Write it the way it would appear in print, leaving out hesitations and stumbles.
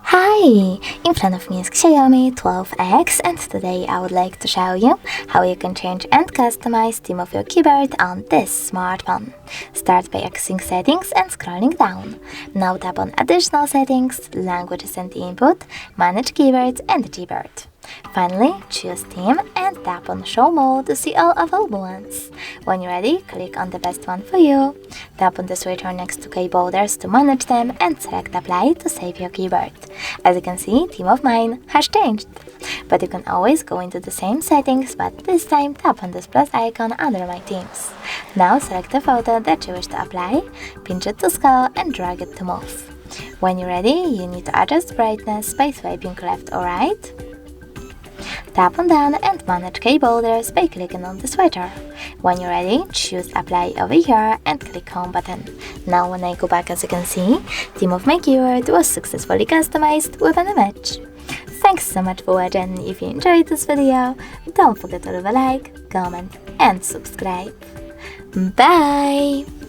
Hi! In front of me is Xiaomi 12X, and today I would like to show you how you can change and customize theme of your keyboard on this smartphone. Start by accessing settings and scrolling down. Now tap on additional settings, languages and input, manage keyboards and Gboard. Finally, choose theme and tap on show mode to see all available ones. When you're ready, click on the best one for you. Tap on the switcher next to keyboarders to manage them and select apply to save your keyboard. As you can see, theme of mine has changed. But you can always go into the same settings, but this time tap on this plus icon under my themes. Now select the photo that you wish to apply, pinch it to scale and drag it to move. When you're ready, you need to adjust brightness by swiping left or right. Tap on done and manage keyboarders by clicking on the switcher. When you're ready, choose apply over here and click home button. Now when I go back, as you can see, theme of my keyboard was successfully customized with an image. Thanks so much for watching. If you enjoyed this video, don't forget to leave a like, comment and subscribe. Bye!